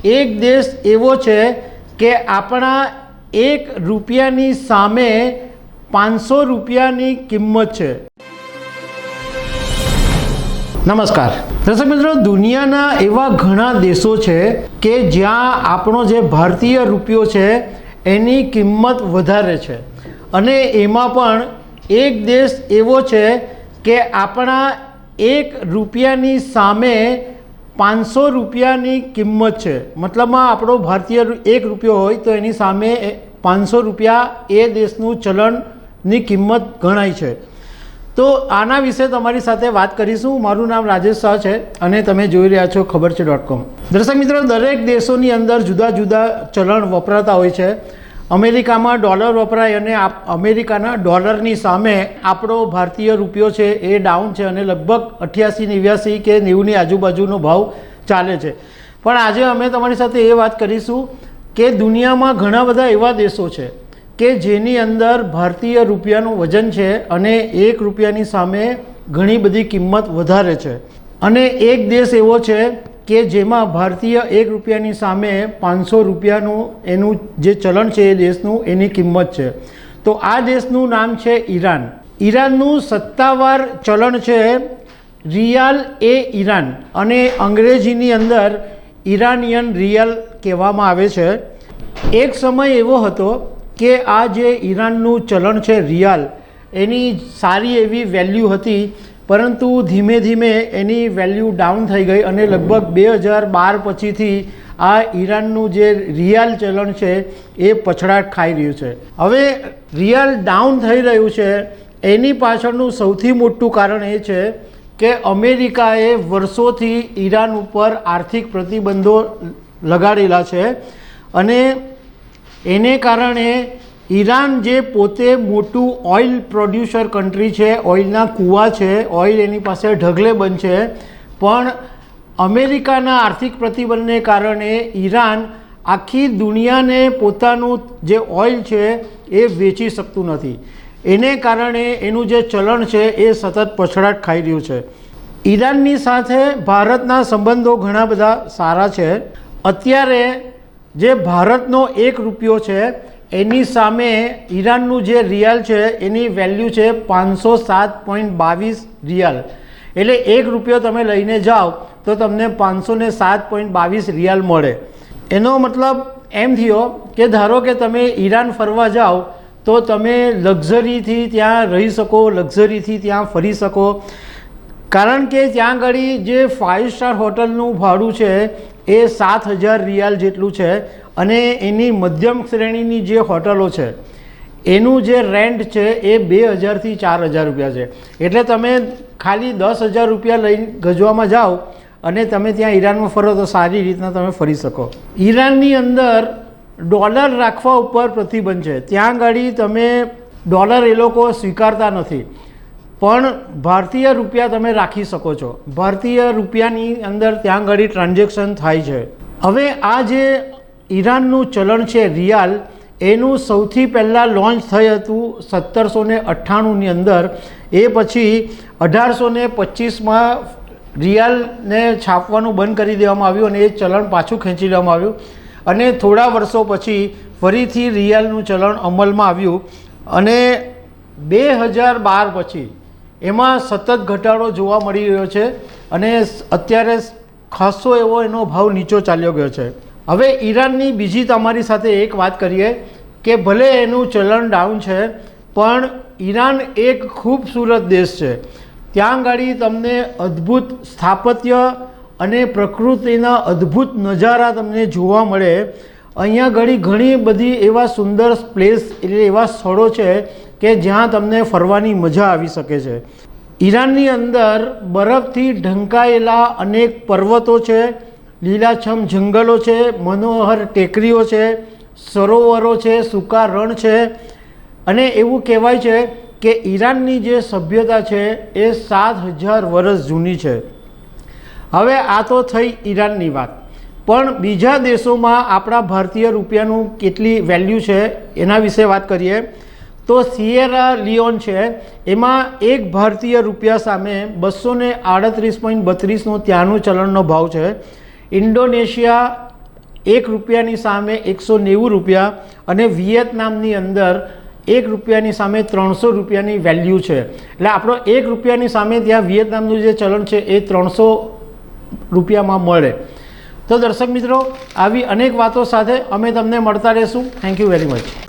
એક દેશ એવો છે કે આપણા 1 રૂપિયાની સામે 500 રૂપિયાની કિંમત છે। નમસ્કાર દર્શક મિત્રો, દુનિયાના એવા ઘણા દેશો છે કે જ્યાં આપણો જે ભારતીય રૂપિયો છે એની કિંમત વધારે છે, અને એમાં પણ એક દેશ એવો છે કે આપણા 1 રૂપિયાની સામે 500 રૂપિયાની કિંમત છે। મતલબમાં આપણો ભારતીય 1 રૂપિયો હોય તો એની સામે 500 રૂપિયા એ દેશનું ચલણની કિંમત ગણાય છે। તો આના વિશે તમારી સાથે વાત કરીશું। મારું નામ રાજેશ શાહ છે અને તમે જોઈ રહ્યા છો ખબરછે.com। દર્શક મિત્રો, દરેક દેશોની અંદર જુદા જુદા ચલણ વપરાતા હોય છે। અમેરિકામાં ડોલર વપરાય અને અમેરિકાના ડોલરની સામે આપણો ભારતીય રૂપિયો છે એ ડાઉન છે અને લગભગ 88, 89 કે 90ની આજુબાજુનો ભાવ ચાલે છે। પણ આજે અમે તમારી સાથે એ વાત કરીશું કે દુનિયામાં ઘણા બધા એવા દેશો છે કે જેની અંદર ભારતીય રૂપિયાનું વજન છે અને 1 રૂપિયાની સામે ઘણી બધી કિંમત વધારે છે, અને એક દેશ એવો છે કે જેમાં ભારતીય 1 રૂપિયાની સામે 500 રૂપિયાનું એનું જે ચલણ છે એ દેશનું એની કિંમત છે। તો આ દેશનું નામ છે ઈરાન। ઈરાનનું સત્તાવાર ચલણ છે રિયાલ એ ઈરાન, અને અંગ્રેજીની અંદર ઈરાનિયન રિયાલ કહેવામાં આવે છે। એક સમય એવો હતો કે આ જે ઈરાનનું ચલણ છે રિયાલ, એની સારી એવી વેલ્યુ હતી, પરંતુ ધીમે ધીમે એની વેલ્યુ ડાઉન થઈ ગઈ અને લગભગ 2012 પછીથી આ ઈરાનનું જે રિયાલ ચલણ છે એ પછડાટ ખાઈ રહ્યું છે। હવે રિયાલ ડાઉન થઈ રહ્યું છે એની પાછળનું સૌથી મોટું કારણ એ છે કે અમેરિકાએ વર્ષોથી ઈરાન ઉપર આર્થિક પ્રતિબંધો લગાડેલા છે, અને એને કારણે ઈરાન જે પોતે મોટું ઓઇલ પ્રોડ્યુસર કન્ટ્રી છે, ઓઇલના કૂવા છે, ઓઇલ એની પાસે ઢગલે બંધ છે, પણ અમેરિકાના આર્થિક પ્રતિબંધને કારણે ઈરાન આખી દુનિયાને પોતાનું જે ઓઇલ છે એ વેચી શકતું નથી। એને કારણે એનું જે ચલણ છે એ સતત પછડાટ ખાઈ રહ્યું છે। ઈરાનની સાથે ભારતના સંબંધો ઘણા બધા સારા છે। અત્યારે જે ભારતનો 1 રૂપિયો છે એની સામે ઈરાનનું જે રિયાલ છે એની વેલ્યુ છે 507.22 રિયાલ। એટલે 1 રૂપિયો તમે લઈને જાઓ તો તમને 507.22 રિયાલ મળે। એનો મતલબ એમ થયો કે ધારો કે તમે ઈરાન ફરવા જાઓ તો તમે લક્ઝરીથી ત્યાં રહી શકો, લક્ઝરીથી ત્યાં ફરી શકો, કારણ કે ત્યાં આગળ જે 5 સ્ટાર હોટલનું ભાડું છે એ 7000 રિયાલ જેટલું છે, અને એની મધ્યમ શ્રેણીની જે હોટલો છે એનું જે રેન્ટ છે એ 2000થી 4000 રૂપિયા છે। એટલે તમે ખાલી 10,000 રૂપિયા લઈને ગજવામાં જાઓ અને તમે ત્યાં ઈરાનમાં ફરો તો સારી રીતના તમે ફરી શકો। ઈરાનની અંદર ડોલર રાખવા ઉપર પ્રતિબંધ છે। ત્યાં આગળ તમે ડોલર એ લોકો સ્વીકારતા નથી, પણ ભારતીય રૂપિયા તમે રાખી શકો છો। ભારતીય રૂપિયાની અંદર ત્યાં આગળ ટ્રાન્ઝેક્શન થાય છે। હવે આ જે ઈરાનનું ચલણ છે રિયાલ, એનું સૌથી પહેલાં લોન્ચ થયું હતું 1798ની અંદર। એ પછી 1825માં રિયાલને છાપવાનું બંધ કરી દેવામાં આવ્યું અને એ ચલણ પાછું ખેંચી લેવામાં આવ્યું, અને થોડા વર્ષો પછી ફરીથી રિયાલનું ચલણ અમલમાં આવ્યું, અને 2012 પછી એમાં સતત ઘટાડો જોવા મળી રહ્યો છે, અને અત્યારે ખાસો એવો એનો ભાવ નીચો ચાલ્યો ગયો છે। હવે ઈરાનની બીજી તમારી સાથે એક વાત કરીએ કે ભલે એનું ચલણ ડાઉન છે, પણ ઈરાન એક ખૂબસૂરત દેશ છે। ત્યાં આગળ તમને અદ્ભુત સ્થાપત્ય અને પ્રકૃતિના અદ્ભુત નજારા તમને જોવા મળે। અહીંયા ઘણી બધી એવા સુંદર પ્લેસ એટલે એવા સ્થળો છે કે જ્યાં તમને ફરવાની મજા આવી શકે છે। ઈરાનની અંદર બરફથી ઢંકાયેલા અનેક પર્વતો છે, લીલાછમ જંગલો છે, મનોહર ટેકરીઓ છે, સરોવરો છે, સૂકા રણ છે, અને એવું કહેવાય છે કે ઈરાનની જે સભ્યતા છે એ 7000 વર્ષ જૂની છે। હવે આ તો થઈ ઈરાનની વાત, પણ બીજા દેશોમાં આપણા ભારતીય રૂપિયાનું કેટલી વેલ્યુ છે એના વિશે વાત કરીએ તો સિયેરા લિયોન છે, એમાં 1 ભારતીય રૂપિયા સામે 238.32નો ત્યાંનું ચલણનો ભાવ છે। ઇન્ડોનેશિયા 1 રૂપિયાની સામે 190 રૂપિયા અને વિયેતનામની અંદર 1 રૂપિયાની સામે 300 રૂપિયાની વેલ્યુ છે. એટલે આપણો 1 રૂપિયાની સામે ત્યાં વિયેતનામનું જે ચલણ છે એ 300 રૂપિયામાં મળે. તો દર્શક મિત્રો, આવી અનેક વાતો સાથે અમે તમને મળતા રહીશું. Thank you very much.